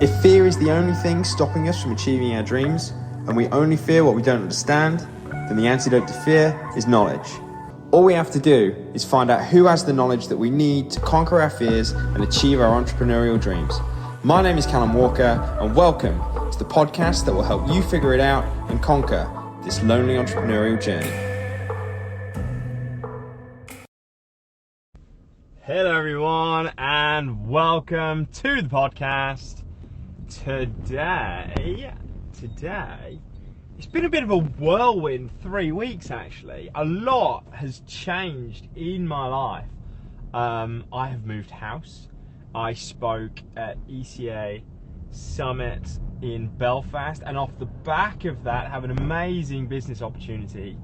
If fear is the only thing stopping us from achieving our dreams, and we only fear what we don't understand, then the antidote to fear is knowledge. All we have to do is find out who has the knowledge that we need to conquer our fears and achieve our entrepreneurial dreams. My name is Callum Walker, and welcome to the podcast that will help you figure it out and conquer this lonely entrepreneurial journey. Hello everyone, and welcome to the podcast. Today, it's been a bit of a whirlwind 3 weeks actually. A lot has changed in my life. I have moved house. I spoke at ECA Summit in Belfast, and off the back of that have an amazing business opportunity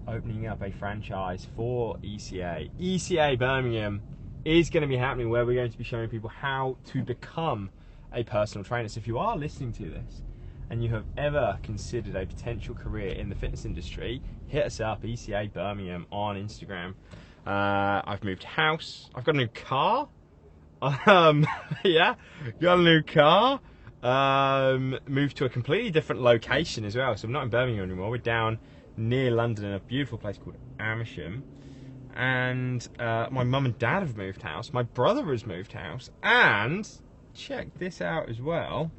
opening up a franchise for ECA. ECA Birmingham is going to be happening, where we're going to be showing people how to become a personal trainer. So if you are listening to this and you have ever considered a potential career in the fitness industry, hit us up, ECA Birmingham, on Instagram. I've moved house. I've got a new car. Yeah, got a new car. Moved to a completely different location as well. So I'm not in Birmingham anymore. We're down near London in a beautiful place called Amersham. And my mum and dad have moved house. My brother has moved house. And check this out as well.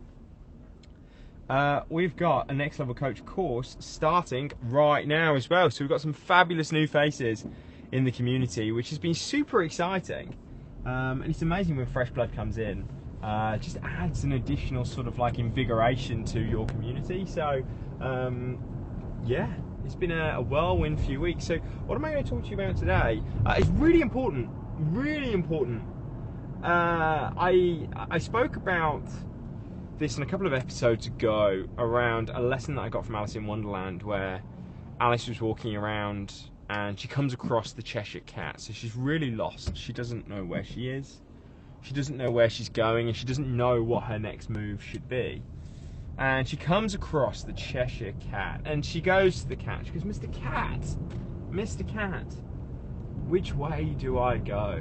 We've got a next level coach course starting right now as well. So we've got some fabulous new faces in the community, which has been super exciting. And it's amazing when fresh blood comes in. Just adds an additional sort of like invigoration to your community. So yeah, it's been a whirlwind few weeks. So what am I going to talk to you about today? It's really important. I spoke about this in a couple of episodes ago around a lesson that I got from Alice in Wonderland, where Alice was walking around and she comes across the Cheshire Cat. So she's really lost. She doesn't know where she is. She doesn't know where she's going, and she doesn't know what her next move should be. And she comes across the Cheshire Cat, and she goes to the cat. She goes, Mr. Cat, which way do I go?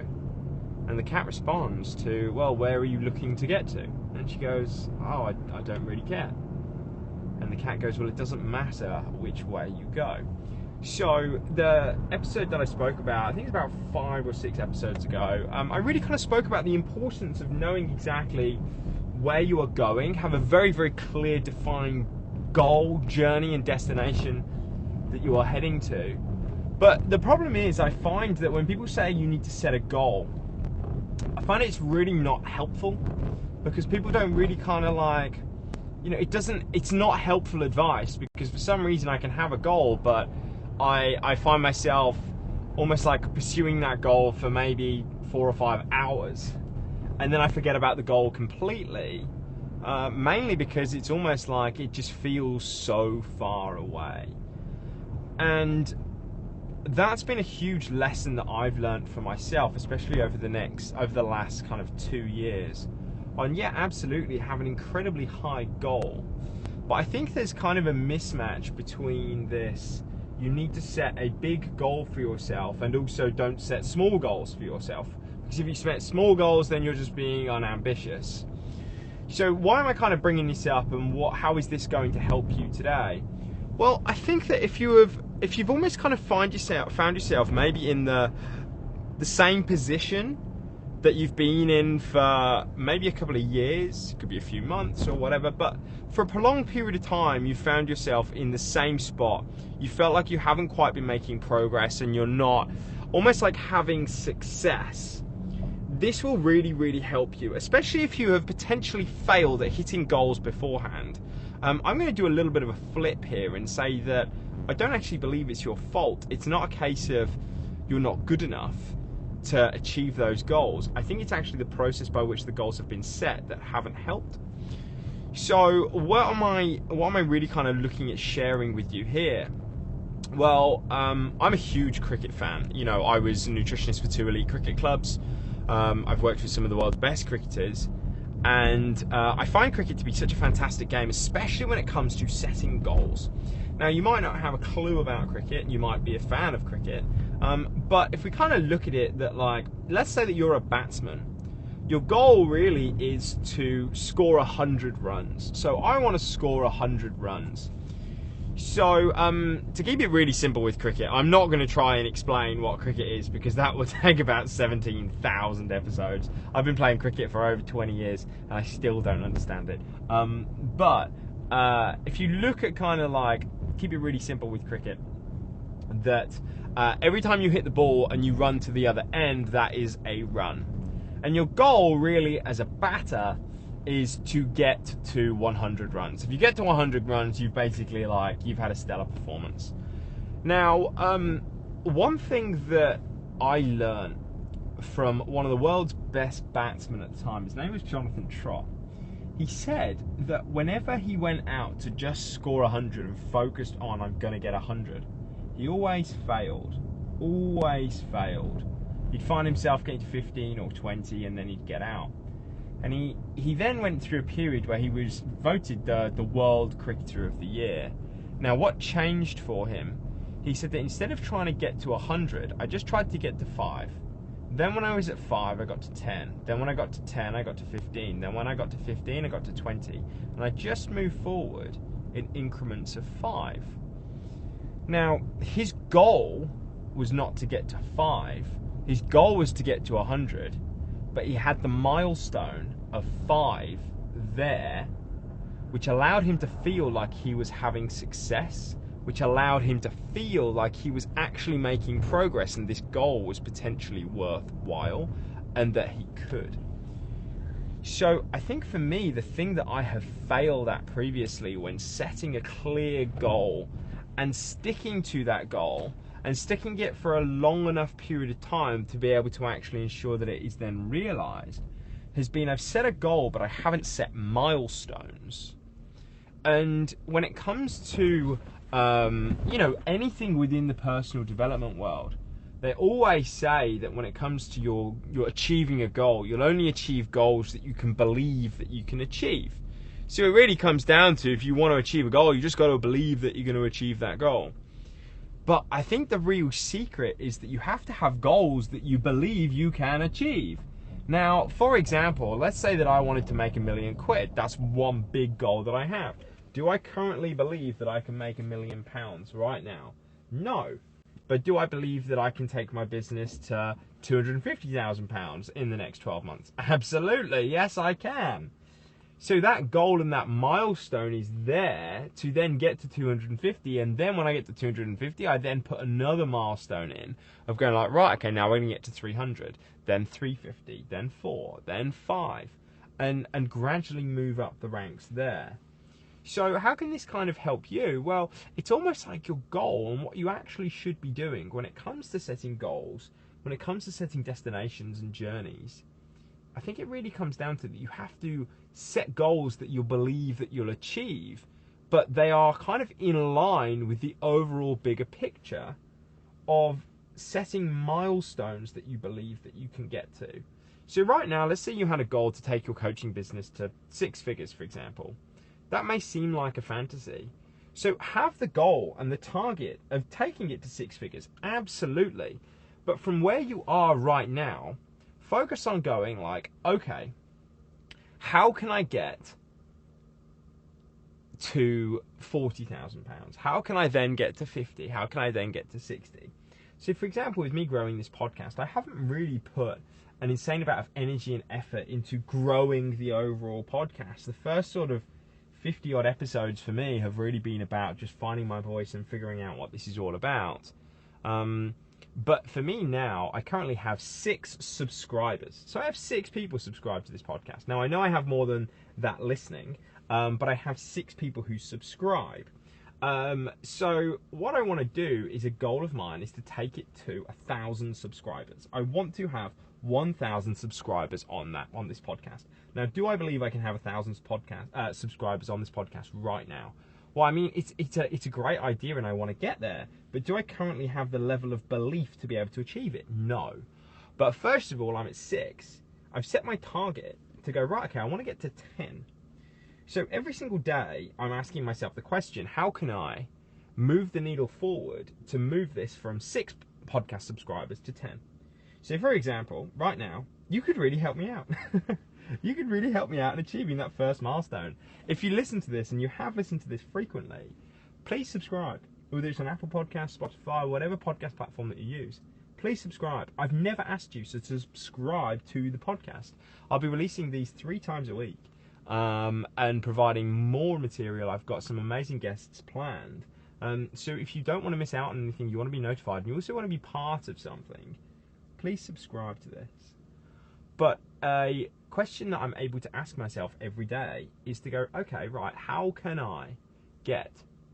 And the cat responds to, well, where are you looking to get to? And she goes, oh, I don't really care. And the cat goes, well, it doesn't matter which way you go. So the episode that I spoke about, I think it's about 5 or 6 episodes ago, I really kind of spoke about the importance of knowing exactly where you are going, have a very, very clear, defined goal, journey, and destination that you are heading to. But the problem is, I find that when people say you need to set a goal, I find it's really not helpful, because people don't really kind of like, you know, it's not helpful advice, because for some reason I can have a goal, but I find myself almost like pursuing that goal for maybe 4 or 5 hours, and then I forget about the goal completely, mainly because it's almost like it just feels so far away. And that's been a huge lesson that I've learned for myself, especially over the last kind of 2 years. And yeah, absolutely have an incredibly high goal, but I think there's kind of a mismatch between this. You need to set a big goal for yourself, and also don't set small goals for yourself. Because if you set small goals, then you're just being unambitious. So why am I kind of bringing this up, and how is this going to help you today? Well, I think that if you've almost kind of found yourself maybe in the same position that you've been in for maybe a couple of years, it could be a few months or whatever, but for a prolonged period of time you found yourself in the same spot. You felt like you haven't quite been making progress, and you're not almost like having success. This will really, really help you, especially if you have potentially failed at hitting goals beforehand. I'm going to do a little bit of a flip here and say that I don't actually believe it's your fault. It's not a case of you're not good enough to achieve those goals. I think it's actually the process by which the goals have been set that haven't helped. So what am I really kind of looking at sharing with you here? Well, I'm a huge cricket fan. You know, I was a nutritionist for 2 elite cricket clubs. I've worked with some of the world's best cricketers, and I find cricket to be such a fantastic game, especially when it comes to setting goals. Now, you might not have a clue about cricket, you might be a fan of cricket, but if we kind of look at it that, like, let's say that you're a batsman. your goal really is to score 100 runs. So I want to score 100 runs. So to keep it really simple with cricket, I'm not going to try and explain what cricket is, because that would take about 17,000 episodes. I've been playing cricket for over 20 years and I still don't understand it. But if you look at kind of like, keep it really simple with cricket, that every time you hit the ball and you run to the other end, that is a run. And your goal really as a batter is to get to 100 runs. If you get to 100 runs, you've basically you've had a stellar performance. Now, one thing that I learned from one of the world's best batsmen at the time, his name was Jonathan Trott. He said that whenever he went out to just score 100 and focused on, I'm going to get 100, he always failed. Always failed. He'd find himself getting to 15 or 20 and then he'd get out. And he then went through a period where he was voted the World Cricketer of the Year. Now, what changed for him? He said that instead of trying to get to 100, I just tried to get to 5. Then when I was at 5, I got to 10. Then when I got to 10, I got to 15. Then when I got to 15, I got to 20. And I just moved forward in increments of 5. Now, his goal was not to get to 5. His goal was to get to 100. But he had the milestone of 5 there, which allowed him to feel like he was having success, which allowed him to feel like he was actually making progress and this goal was potentially worthwhile and that he could. So I think for me, the thing that I have failed at previously when setting a clear goal and sticking to that goal and sticking it for a long enough period of time to be able to actually ensure that it is then realized, has been I've set a goal, but I haven't set milestones. And when it comes to, anything within the personal development world, they always say that when it comes to your achieving a goal, you'll only achieve goals that you can believe that you can achieve. So it really comes down to, if you want to achieve a goal, you just got to believe that you're going to achieve that goal. But I think the real secret is that you have to have goals that you believe you can achieve. Now, for example, let's say that I wanted to make £1 million. That's one big goal that I have. Do I currently believe that I can make £1 million right now? No. But do I believe that I can take my business to £250,000 in the next 12 months? Absolutely, yes I can. So that goal and that milestone is there to then get to 250, and then when I get to 250, I then put another milestone in of going like, right, okay, now we're going to get to 300, then 350, then 4, then 5, and gradually move up the ranks there. So how can this kind of help you? Well, it's almost like your goal and what you actually should be doing when it comes to setting goals, when it comes to setting destinations and journeys. I think it really comes down to that you have to set goals that you believe that you'll achieve, but they are kind of in line with the overall bigger picture of setting milestones that you believe that you can get to. So right now, let's say you had a goal to take your coaching business to 6 figures, for example. That may seem like a fantasy. So have the goal and the target of taking it to 6 figures, absolutely. But from where you are right now, focus on going like, okay, how can I get to £40,000? How can I then get to 50? How can I then get to 60? So for example, with me growing this podcast, I haven't really put an insane amount of energy and effort into growing the overall podcast. The first sort of 50 odd episodes for me have really been about just finding my voice and figuring out what this is all about. But for me now, I currently have 6 subscribers. So I have 6 people subscribed to this podcast. Now I know I have more than that listening, but I have 6 people who subscribe. So what I want to do is, a goal of mine is to take it to 1,000 subscribers. I want to have 1,000 subscribers on this podcast. Now, do I believe I can have 1,000 subscribers on this podcast right now? Well, I mean, it's a great idea and I want to get there, but do I currently have the level of belief to be able to achieve it? No. But first of all, I'm at 6. I've set my target to go, right, okay, I want to get to 10. So every single day, I'm asking myself the question, how can I move the needle forward to move this from 6 podcast subscribers to 10? So for example, right now, you could really help me out. You could really help me out in achieving that first milestone. If you listen to this, and you have listened to this frequently, please subscribe. Whether it's on Apple Podcasts, Spotify, whatever podcast platform that you use, please subscribe. I've never asked you to subscribe to the podcast. I'll be releasing these 3 times a week and providing more material. I've got some amazing guests planned. So if you don't want to miss out on anything, you want to be notified, and you also want to be part of something, please subscribe to this. But a question that I'm able to ask myself every day is to go, okay, right, how can I get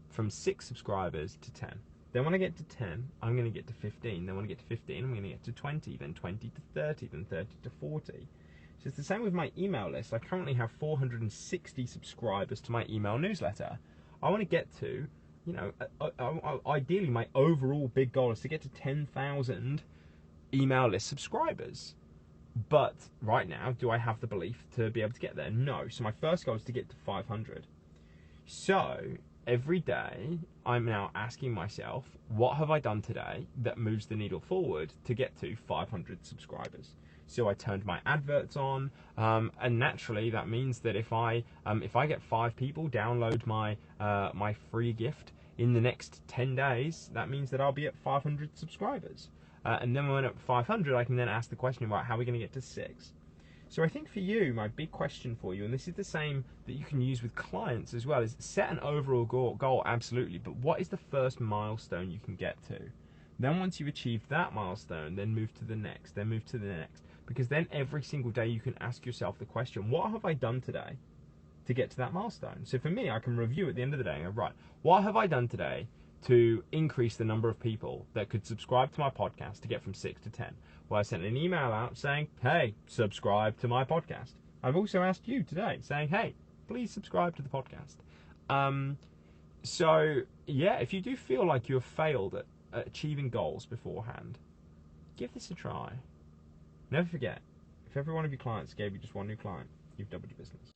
from 6 subscribers to 10? Then when I get to 10, I'm going to get to 15. Then when I get to 15, I'm going to get to 20, then 20 to 30, then 30 to 40. So it's the same with my email list. I currently have 460 subscribers to my email newsletter. I want to get to, you know, ideally my overall big goal is to get to 10,000 email list subscribers. But right now, do I have the belief to be able to get there? No. So my first goal is to get to 500. So every day, I'm now asking myself, what have I done today that moves the needle forward to get to 500 subscribers? So I turned my adverts on, and naturally that means that if I get 5 people download my my free gift in the next 10 days, that means that I'll be at 500 subscribers. And then when I'm at 500, I can then ask the question about how we're going to get to 6. So I think for you, my big question for you, and this is the same that you can use with clients as well, is set an overall goal, absolutely, but what is the first milestone you can get to? Then once you've achieved that milestone, then move to the next, then move to the next. Because then every single day you can ask yourself the question, what have I done today to get to that milestone? So for me, I can review at the end of the day and go, right, what have I done today to increase the number of people that could subscribe to my podcast to get from 6 to 10? Well, I sent an email out saying, hey, subscribe to my podcast. I've also asked you today saying, hey, please subscribe to the podcast. So yeah, if you do feel like you have failed at achieving goals beforehand, give this a try. Never forget, if every one of your clients gave you just one new client, you've doubled your business.